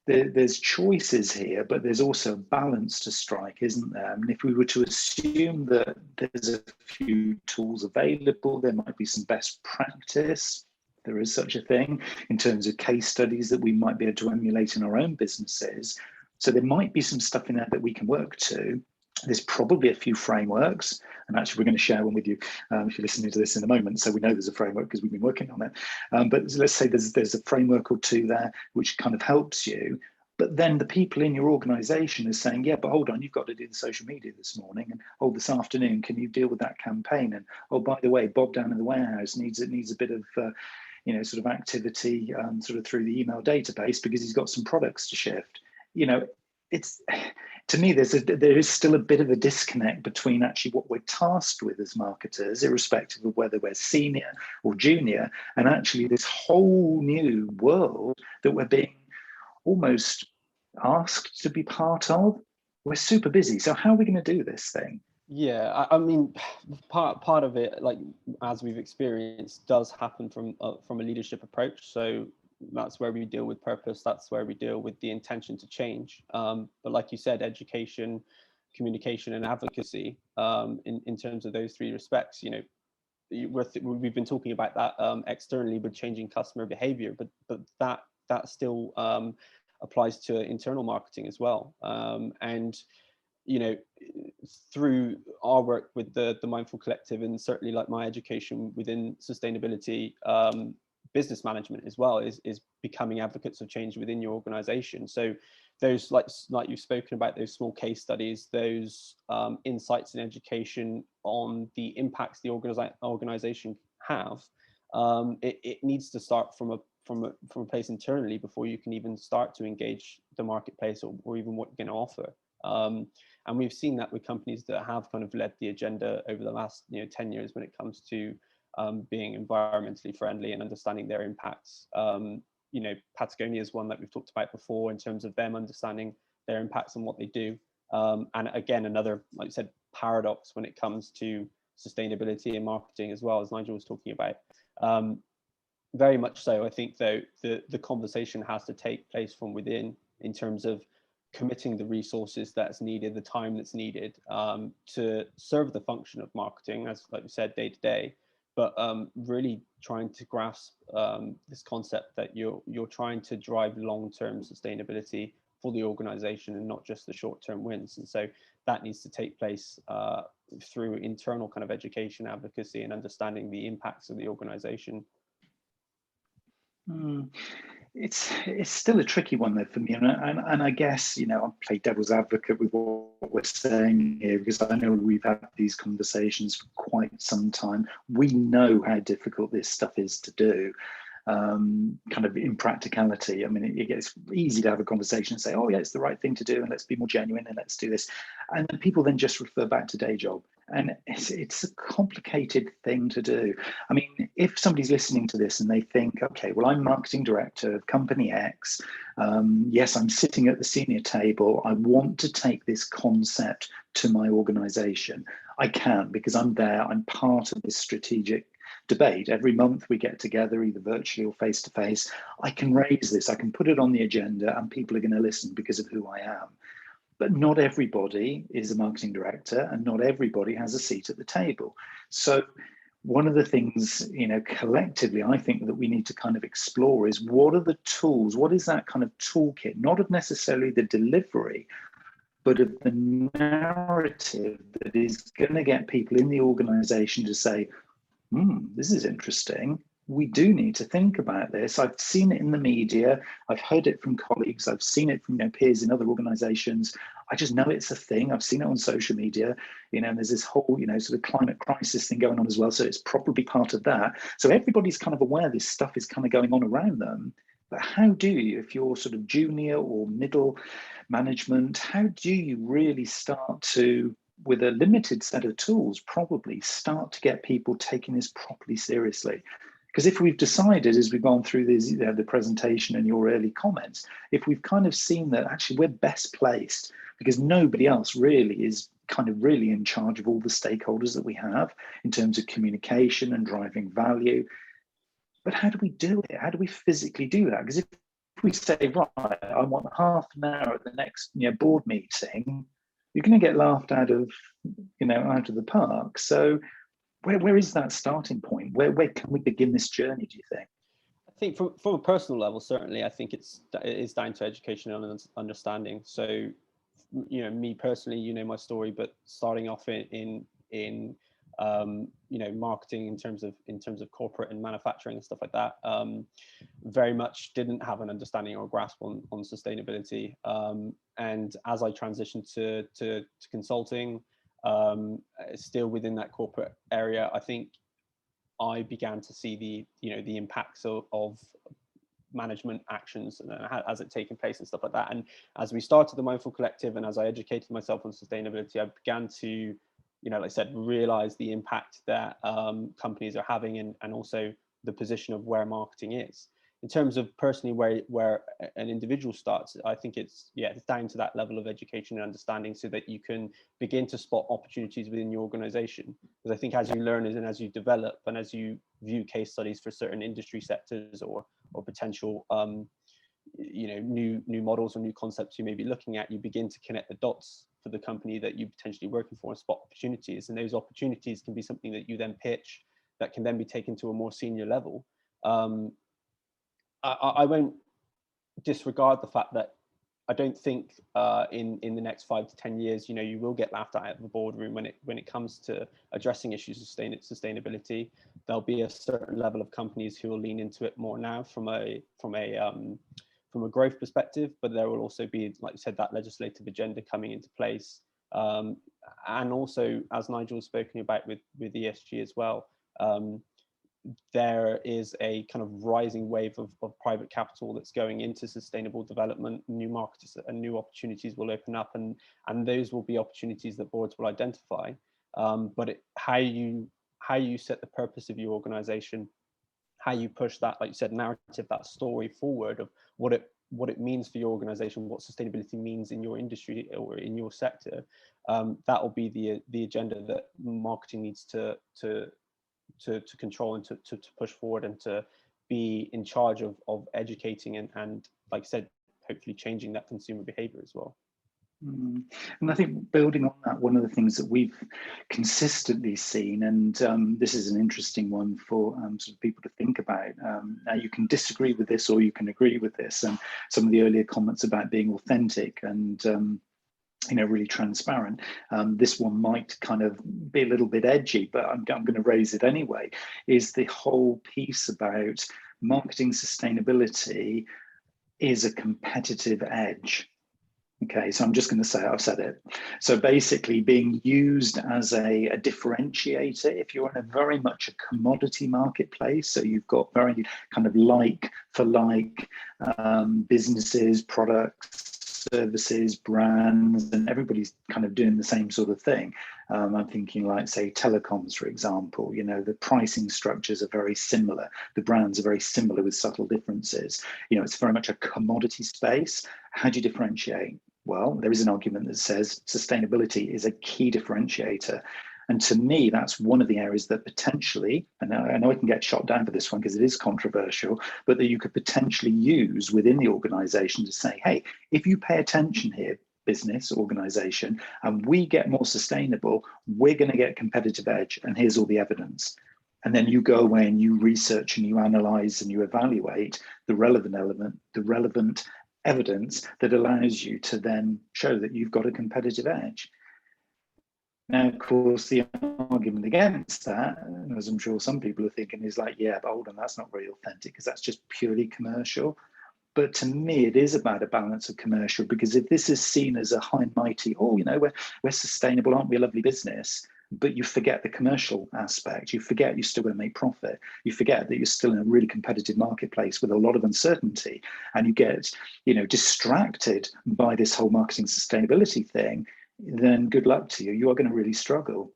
there's choices here, but there's also a balance to strike, isn't there? I mean, if we were to assume that there's a few tools available, there might be some best practice. There is such a thing in terms of case studies that we might be able to emulate in our own businesses. So there might be some stuff in there that we can work to. There's probably a few frameworks, and actually we're going to share one with you if you're listening to this in a moment. So we know there's a framework because we've been working on it. But let's say there's a framework or two there which kind of helps you. But then the people in your organization are saying, yeah, but hold on, you've got to do the social media this morning, and this afternoon, can you deal with that campaign? And by the way, Bob down in the warehouse needs a bit of sort of activity sort of through the email database because he's got some products to shift. It's, to me, there is still a bit of a disconnect between actually what we're tasked with as marketers, irrespective of whether we're senior or junior, and actually this whole new world that we're being almost asked to be part of. We're super busy. So how are we going to do this thing? Yeah, I mean, part of it, like as we've experienced, does happen from a leadership approach. So that's where we deal with purpose. That's where we deal with the intention to change. But like you said, education, communication, and advocacy. In terms of those three respects, we've been talking about that externally with changing customer behavior, but that still applies to internal marketing as well. And through our work with the Mindful Collective, and certainly like my education within sustainability, business management as well, is becoming advocates of change within your organization. So those like you've spoken about, those small case studies, those insights and education on the impacts the organization have, it needs to start from a place internally before you can even start to engage the marketplace or even what you're going to offer. And we've seen that with companies that have kind of led the agenda over the last 10 years when it comes to being environmentally friendly and understanding their impacts. Patagonia is one that we've talked about before in terms of them understanding their impacts and what they do. And again, another, like you said, paradox when it comes to sustainability and marketing as well, as Nigel was talking about. very much so. I think though the conversation has to take place from within in terms of committing the resources that's needed, the time that's needed to serve the function of marketing, as like we said, day to day, but really trying to grasp this concept that you're trying to drive long-term sustainability for the organization and not just the short-term wins. And so that needs to take place through internal kind of education, advocacy, and understanding the impacts of the organization. It's still a tricky one though for me, and I guess, you know, I'll play devil's advocate with what we're saying here, because I know we've had these conversations for quite some time. We know how difficult this stuff is to do, kind of in practicality. I mean, it gets easy to have a conversation and say, oh yeah, it's the right thing to do, and let's be more genuine and let's do this, and then people then just refer back to day job, and it's a complicated thing to do. I mean, if somebody's listening to this and they think, okay, well, I'm marketing director of company X, yes, I'm sitting at the senior table, I want to take this concept to my organization. I can, because I'm there, I'm part of this strategic debate. Every month we get together, either virtually or face to face. I can raise this, I can put it on the agenda, and people are going to listen because of who I am. But not everybody is a marketing director, and not everybody has a seat at the table. So one of the things, you know, collectively, I think that we need to kind of explore is, what are the tools? What is that kind of toolkit? Not of necessarily the delivery, but of the narrative that is going to get people in the organization to say, this is interesting. We do need to think about this. I've seen it in the media. I've heard it from colleagues. I've seen it from, you know, peers in other organizations. I just know it's a thing. I've seen it on social media, you know, and there's this whole, you know, sort of climate crisis thing going on as well. So it's probably part of that. So everybody's kind of aware this stuff is kind of going on around them. But how do you, if you're sort of junior or middle management, how do you really start to, with a limited set of tools, probably start to get people taking this properly seriously? Because if we've decided, as we've gone through this, you know, the presentation and your early comments, if we've kind of seen that actually we're best placed because nobody else really is kind of really in charge of all the stakeholders that we have in terms of communication and driving value. But how do we do it? How do we physically do that? Because if we say, right, I want half an hour at the next, you know, board meeting, you're going to get laughed out of, you know, out of the park. So where is that starting point? Where can we begin this journey, do you think? I think from a personal level, certainly, I think it is down to education and understanding. So, you know, me personally, you know my story, but starting off in you know, marketing in terms of corporate and manufacturing and stuff like that, very much didn't have an understanding or grasp on sustainability. And as I transitioned to consulting, still within that corporate area, I think I began to see the impacts of management actions and has it taken place and stuff like that. And as we started the Mindful Collective, and as I educated myself on sustainability, I began to, you know, like I said, realize the impact that companies are having, and also the position of where marketing is. In terms of personally where an individual starts, I think it's down to that level of education and understanding, so that you can begin to spot opportunities within your organization. Because I think as you learn and as you develop, and as you view case studies for certain industry sectors or potential you know, new models or new concepts you may be looking at, you begin to connect the dots for the company that you're potentially working for and spot opportunities. And those opportunities can be something that you then pitch that can then be taken to a more senior level. I won't disregard the fact that I don't think in the next 5 to 10 years, you know, you will get laughed at the boardroom when it comes to addressing issues of sustainability. There'll be a certain level of companies who will lean into it more now from a growth perspective, but there will also be, like you said, that legislative agenda coming into place. And also, as Nigel was speaking about with ESG as well, there is a kind of rising wave of private capital that's going into sustainable development. New markets and new opportunities will open up, and those will be opportunities that boards will identify. But how you set the purpose of your organization, how you push that, like you said, narrative, that story forward of what it means for your organization, what sustainability means in your industry or in your sector, that will be the agenda that marketing needs to control and to push forward, and to be in charge of educating and like I said, hopefully changing that consumer behavior as well. And I think building on that, one of the things that we've consistently seen, and this is an interesting one for sort of people to think about. Now you can disagree with this or you can agree with this, and some of the earlier comments about being authentic and really transparent. This one might kind of be a little bit edgy, but I'm going to raise it anyway, is the whole piece about marketing sustainability is a competitive edge. Okay, so I'm just going to say I've said it. So basically being used as a differentiator, if you're in a very much a commodity marketplace, so you've got very kind of like for like businesses, products, services, brands, and everybody's kind of doing the same sort of thing. I'm thinking like, say, telecoms, for example, the pricing structures are very similar. The brands are very similar with subtle differences. It's very much a commodity space. How do you differentiate? Well, there is an argument that says sustainability is a key differentiator. And to me, that's one of the areas that potentially, and I know I can get shot down for this one because it is controversial, but that you could potentially use within the organization to say, hey, if you pay attention here, business organization, and we get more sustainable, we're going to get competitive edge. And here's all the evidence. And then you go away and you research and you analyze and you evaluate the relevant evidence that allows you to then show that you've got a competitive edge. Now, of course, the argument against that, as I'm sure some people are thinking, is like, yeah, but hold on, that's not very authentic because that's just purely commercial. But to me, it is about a balance of commercial, because if this is seen as a high and mighty, we're sustainable, aren't we, a lovely business? But you forget the commercial aspect. You forget you're still going to make profit. You forget that you're still in a really competitive marketplace with a lot of uncertainty, and you get, distracted by this whole marketing sustainability thing. Then good luck to you. You are going to really struggle.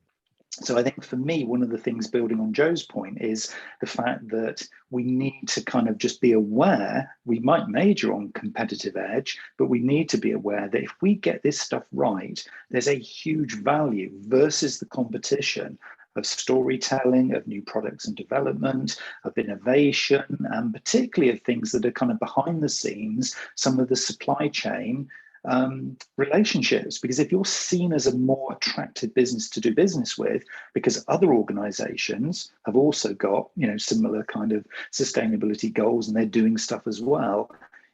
So I think for me, one of the things, building on Joe's point, is the fact that we need to kind of just be aware. We might major on competitive edge, but we need to be aware that if we get this stuff right, there's a huge value versus the competition of storytelling, of new products and development, of innovation, and particularly of things that are kind of behind the scenes, some of the supply chain relationships. Because if you're seen as a more attractive business to do business with, because other organizations have also got, similar kind of sustainability goals and they're doing stuff as well,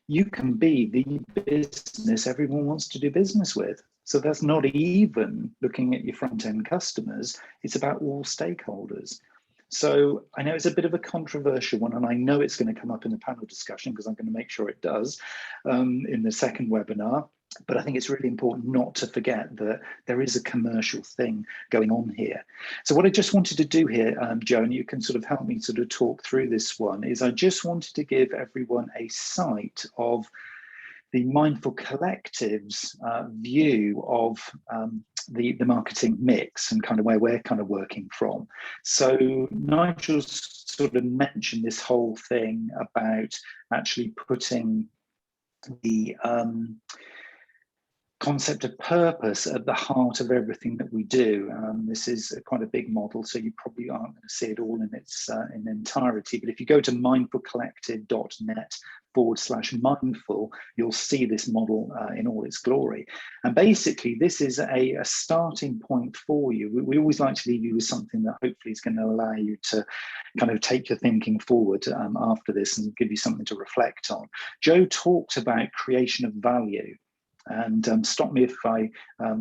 you can be the business everyone wants to do business with. So that's not even looking at your front-end customers, it's about all stakeholders. So I know it's a bit of a controversial one, and I know it's going to come up in the panel discussion because I'm going to make sure it does in the second webinar. But I think it's really important not to forget that there is a commercial thing going on here. So what I just wanted to do here, Joe, and you can sort of help me sort of talk through this one, is I just wanted to give everyone a sight of the Mindful Collective's view of the marketing mix and kind of where we're kind of working from. So Nigel's sort of mentioned this whole thing about actually putting the concept of purpose at the heart of everything that we do. This is quite a big model, so you probably aren't going to see it all in its in entirety. But if you go to mindfulcollective.net/mindful, you'll see this model in all its glory. And basically, this is a starting point for you. We always like to leave you with something that hopefully is going to allow you to kind of take your thinking forward after this and give you something to reflect on. Joe talked about creation of value. And stop me if I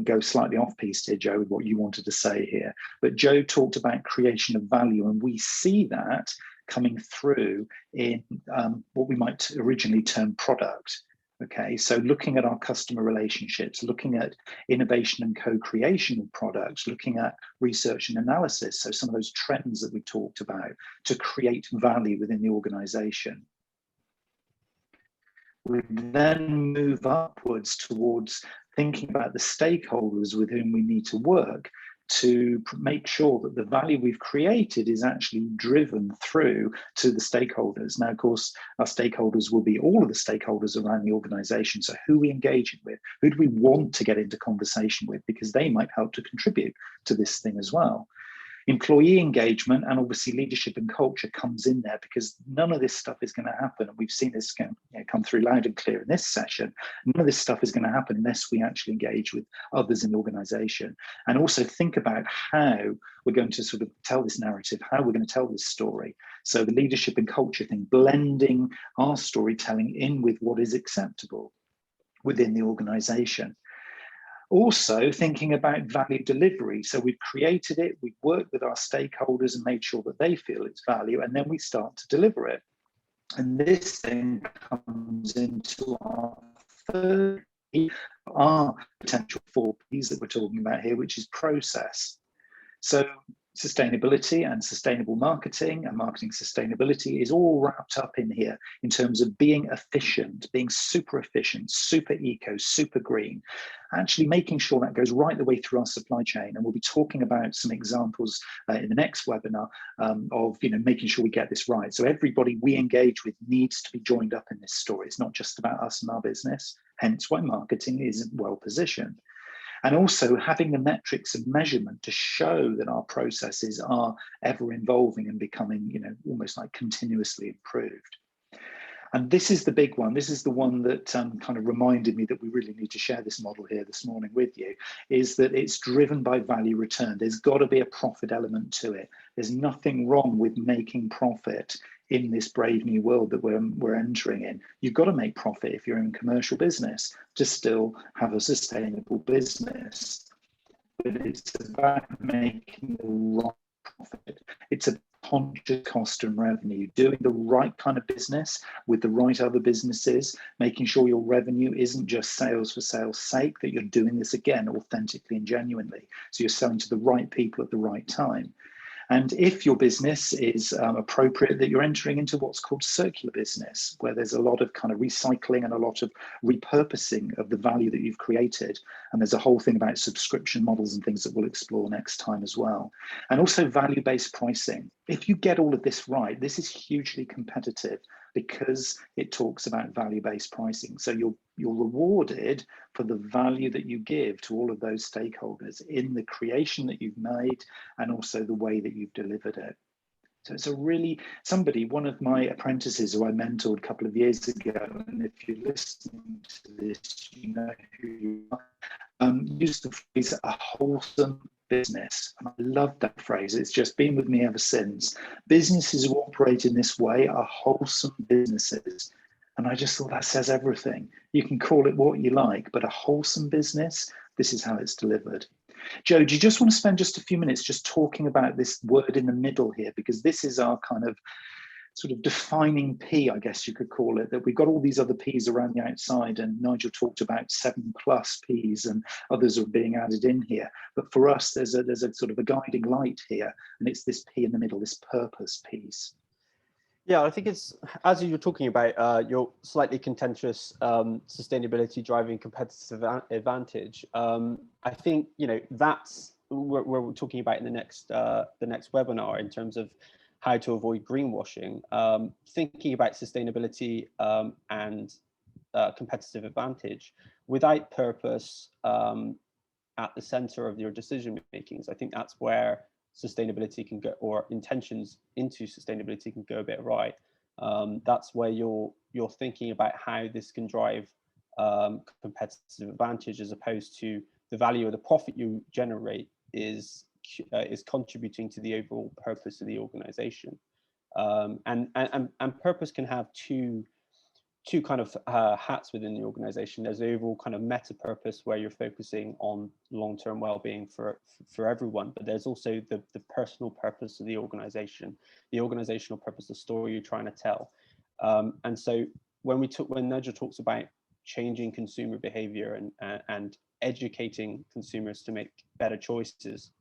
go slightly off piece here, Joe, with what you wanted to say here. But Joe talked about creation of value, and we see that coming through in what we might originally term product. Okay, so looking at our customer relationships, looking at innovation and co-creation of products, looking at research and analysis, so some of those trends that we talked about to create value within the organization. We then move upwards towards thinking about the stakeholders with whom we need to work to make sure that the value we've created is actually driven through to the stakeholders. Now, of course, our stakeholders will be all of the stakeholders around the organization. So who are we engaging with? Who do we want to get into conversation with? Because they might help to contribute to this thing as well. Employee engagement and obviously leadership and culture comes in there, because none of this stuff is going to happen. And we've seen this come through loud and clear in this session. None of this stuff is going to happen unless we actually engage with others in the organization, and also think about how we're going to sort of tell this narrative, how we're going to tell this story. So the leadership and culture thing, blending our storytelling in with what is acceptable within the organization. Also thinking about value delivery. So we've created it, we've worked with our stakeholders and made sure that they feel its value, and then we start to deliver it. And this then comes into our third, our potential 4 Ps that we're talking about here, which is process. So sustainability and sustainable marketing and marketing sustainability is all wrapped up in here in terms of being efficient, being super efficient, super eco, super green, actually making sure that goes right the way through our supply chain. And we'll be talking about some examples in the next webinar of making sure we get this right. So everybody we engage with needs to be joined up in this story. It's not just about us and our business, hence why marketing is well positioned. And also having the metrics of measurement to show that our processes are ever evolving and becoming, almost like continuously improved. And this is the big one. This is the one that kind of reminded me that we really need to share this model here this morning with you, is that it's driven by value return. There's got to be a profit element to it. There's nothing wrong with making profit in this brave new world that we're entering in. You've got to make profit if you're in commercial business to still have a sustainable business. But it's about making the right profit. It's a conscious cost and revenue, doing the right kind of business with the right other businesses, making sure your revenue isn't just sales for sales sake, that you're doing this again authentically and genuinely. So you're selling to the right people at the right time. And if your business is appropriate, that you're entering into what's called circular business, where there's a lot of kind of recycling and a lot of repurposing of the value that you've created. And there's a whole thing about subscription models and things that we'll explore next time as well. And also value-based pricing. If you get all of this right, this is hugely competitive because it talks about value-based pricing. So you're rewarded for the value that you give to all of those stakeholders in the creation that you've made and also the way that you've delivered it. So it's a really, one of my apprentices who I mentored a couple of years ago, and if you're listening to this, you know who you are, used the phrase a wholesome business. And I love that phrase. It's just been with me ever since. Businesses who operate in this way are wholesome businesses. And I just thought that says everything. You can call it what you like, but a wholesome business, this is how it's delivered. Joe, do you just want to spend just a few minutes just talking about this word in the middle here? Because this is our kind of sort of defining P, I guess you could call it, that we've got all these other Ps around the outside, and Nigel talked about 7+ Ps and others are being added in here. But for us, there's a sort of a guiding light here, and it's this P in the middle, this purpose piece. Yeah, I think it's, as you were talking about your slightly contentious sustainability driving competitive advantage. I think that's what we're talking about in the next webinar in terms of how to avoid greenwashing. Thinking about sustainability and competitive advantage without purpose at the center of your decision makings. I think that's where sustainability can go, or intentions into sustainability can go a bit right. That's where you're thinking about how this can drive competitive advantage, as opposed to the value of the profit you generate is contributing to the overall purpose of the organization. And purpose can have two kind of hats within the organization. There's the overall kind of meta purpose where you're focusing on long-term well-being for everyone, but there's also the personal purpose of the organization, the organizational purpose, the story you're trying to tell. And so when Nigel talks about changing consumer behavior and educating consumers to make better choices,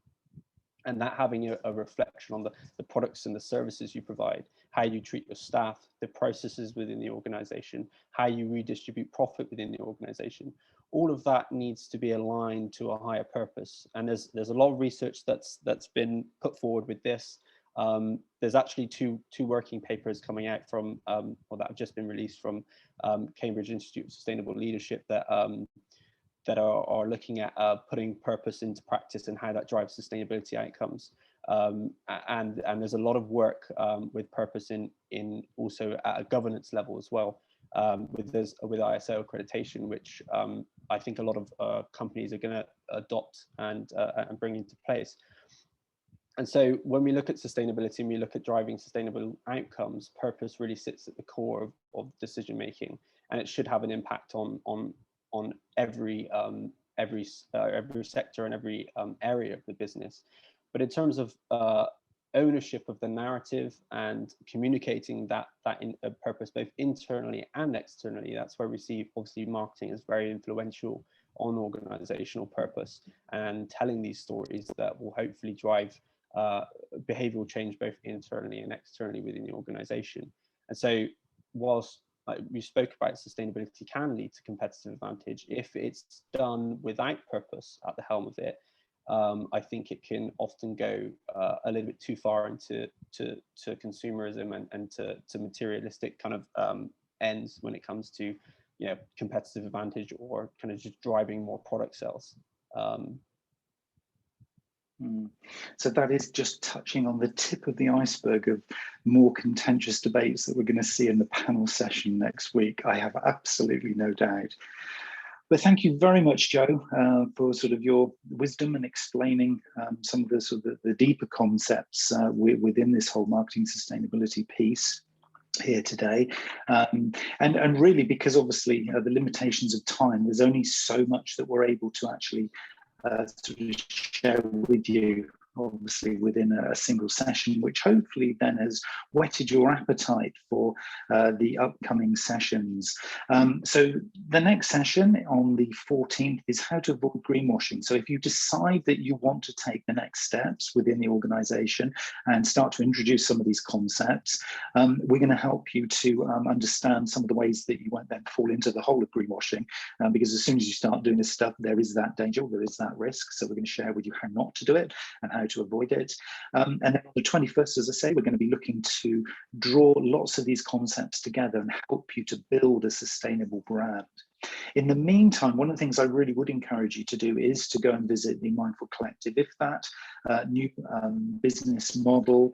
and that having a reflection on the products and the services you provide, how you treat your staff, the processes within the organization, how you redistribute profit within the organization, all of that needs to be aligned to a higher purpose. And there's a lot of research that's been put forward with this. There's actually two working papers coming out from, or that have just been released from Cambridge Institute of Sustainable Leadership that are looking at putting purpose into practice and how that drives sustainability outcomes. And there's a lot of work with purpose in also at a governance level as well, with ISO accreditation, which I think a lot of companies are going to adopt and bring into place. And so when we look at sustainability and we look at driving sustainable outcomes, purpose really sits at the core of decision making, and it should have an impact on every sector and every area of the business. But in terms of ownership of the narrative and communicating that purpose both internally and externally, that's where we see obviously marketing is very influential on organizational purpose and telling these stories that will hopefully drive behavioral change both internally and externally within the organization. And so whilst we spoke about sustainability can lead to competitive advantage, if it's done without purpose at the helm of it, I think it can often go a little bit too far into consumerism and to materialistic kind of ends when it comes to competitive advantage or kind of just driving more product sales. So that is just touching on the tip of the iceberg of more contentious debates that we're going to see in the panel session next week. I have absolutely no doubt. But thank you very much, Joe, for sort of your wisdom and explaining some of the sort of the deeper concepts within this whole marketing sustainability piece here today. And really, because obviously the limitations of time, there's only so much that we're able to actually sort of share with you, obviously within a single session, which hopefully then has whetted your appetite for the upcoming sessions. So the next session on the 14th is how to avoid greenwashing. So if you decide that you want to take the next steps within the organization and start to introduce some of these concepts, we're going to help you to understand some of the ways that you won't then fall into the hole of greenwashing, because as soon as you start doing this stuff, there is that danger, there is that risk. So we're going to share with you how not to do it and how to avoid it. And then on the 21st, as I say, we're going to be looking to draw lots of these concepts together and help you to build a sustainable brand. In the meantime, one of the things I really would encourage you to do is to go and visit the Mindful Collective. If that new business model,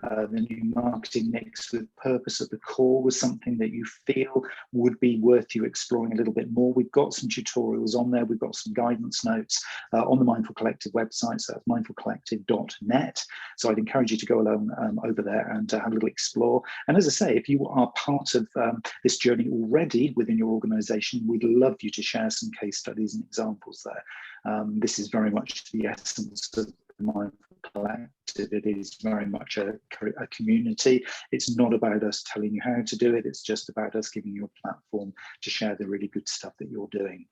the new marketing mix with purpose at the core was something that you feel would be worth you exploring a little bit more, we've got some tutorials on there. We've got some guidance notes on the Mindful Collective website, so that's mindfulcollective.net. So I'd encourage you to go along over there and have a little explore. And as I say, if you are part of this journey already within your organization, we'd love you to share some case studies and examples there. This is very much the essence of the Mindful Collective. It is very much a community. It's not about us telling you how to do it. It's just about us giving you a platform to share the really good stuff that you're doing.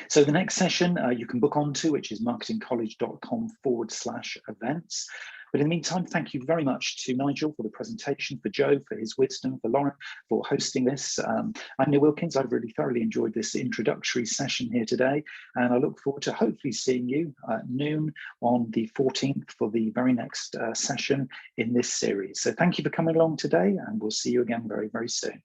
So the next session you can book onto, which is marketingcollege.com/events. But in the meantime, thank you very much to Nigel for the presentation, for Joe for his wisdom, for Lauren for hosting this. I'm Neil Wilkins. I've really thoroughly enjoyed this introductory session here today, and I look forward to hopefully seeing you at noon on the 14th for the very next session in this series. So thank you for coming along today, and we'll see you again very, very soon.